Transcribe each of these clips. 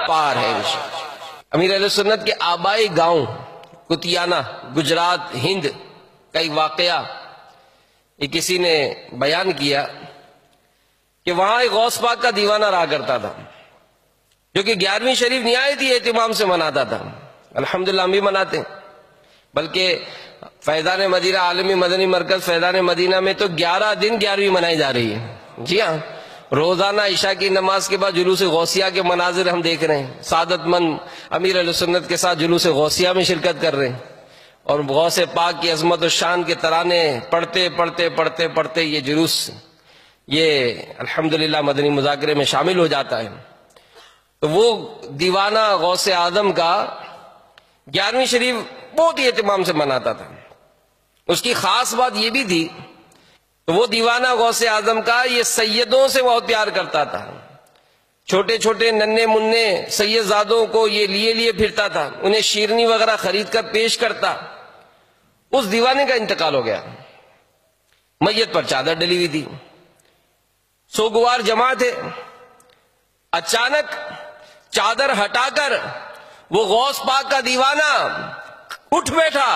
پار ہے انشاءاللہ۔ امیر اہل سنت کے آبائی گاؤں کتیانہ گجرات ہند کا ایک واقعہ یہ کسی نے بیان کیا کہ وہاں ایک غوث پاک کا دیوانہ رہا کرتا تھا جو کہ 11ویں شریف نہایت ہی اہتمام سے مناتا تھا۔ الحمدللہ ہم بھی مناتے ہیں، بلکہ فیضان مدینہ عالمی مدنی مرکز فیضان مدینہ میں تو 11 دن 11ویں منائی جا رہی ہے۔ جی ہاں، روزانہ عشاء کی نماز کے بعد جلوس غوثیہ کے مناظر ہم دیکھ رہے ہیں، سعادت مند امیر اہل سنت کے ساتھ جلوس غوثیہ میں شرکت کر رہے ہیں، اور غوث پاک کی عظمت و شان کے ترانے پڑھتے یہ جلوس یہ الحمدللہ مدنی مذاکرے میں شامل ہو جاتا ہے۔ تو وہ دیوانہ غوث اعظم کا 11ویں شریف بہت ہی اہتمام سے مناتا تھا۔ اس کی خاص بات یہ بھی تھی تو وہ دیوانہ غوث اعظم کا یہ سیدوں سے بہت پیار کرتا تھا، چھوٹے چھوٹے ننھے منھے سید زادوں کو یہ لیے پھرتا تھا، انہیں شیرنی وغیرہ خرید کر پیش کرتا۔ اس دیوانے کا انتقال ہو گیا، میت پر چادر ڈلی ہوئی تھی، سوگوار جمع تھے، اچانک چادر ہٹا کر وہ غوث پاک کا دیوانہ اٹھ بیٹھا،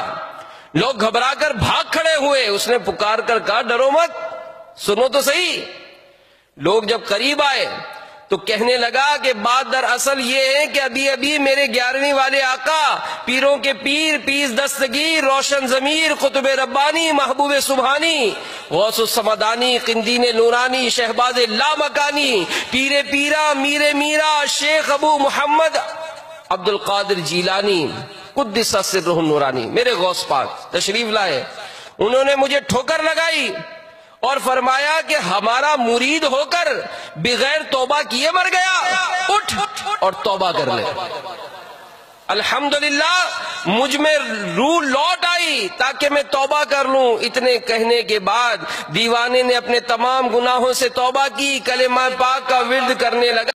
لوگ گھبرا کر بھاگ کھڑے ہوئے، اس نے پکار کر کہا ڈرو مت، سنو تو صحیح۔ لوگ جب قریب آئے تو کہنے لگا کہ بات دراصل یہ ہے کہ ابھی میرے 11ویں والے آقا، پیروں کے پیر، پیس دستگیر، روشن ضمیر، قطب ربانی، محبوب سبحانی، غوث السمدانی، قندین نورانی، شہباز لامکانی، پیر پیرا، میر میرا، شیخ ابو محمد عبد القادر جیلانی قدس سرہ النورانی، میرے غوث پاک تشریف لائے۔ انہوں نے مجھے ٹھوکر لگائی اور فرمایا کہ ہمارا مرید ہو کر بغیر توبہ کیے مر گیا، اٹھ اور توبہ کر لے۔ الحمدللہ مجھ میں روح لوٹ آئی تاکہ میں توبہ کر لوں۔ اتنے کہنے کے بعد دیوانے نے اپنے تمام گناہوں سے توبہ کی، کلمہ پاک کا ورد کرنے لگا۔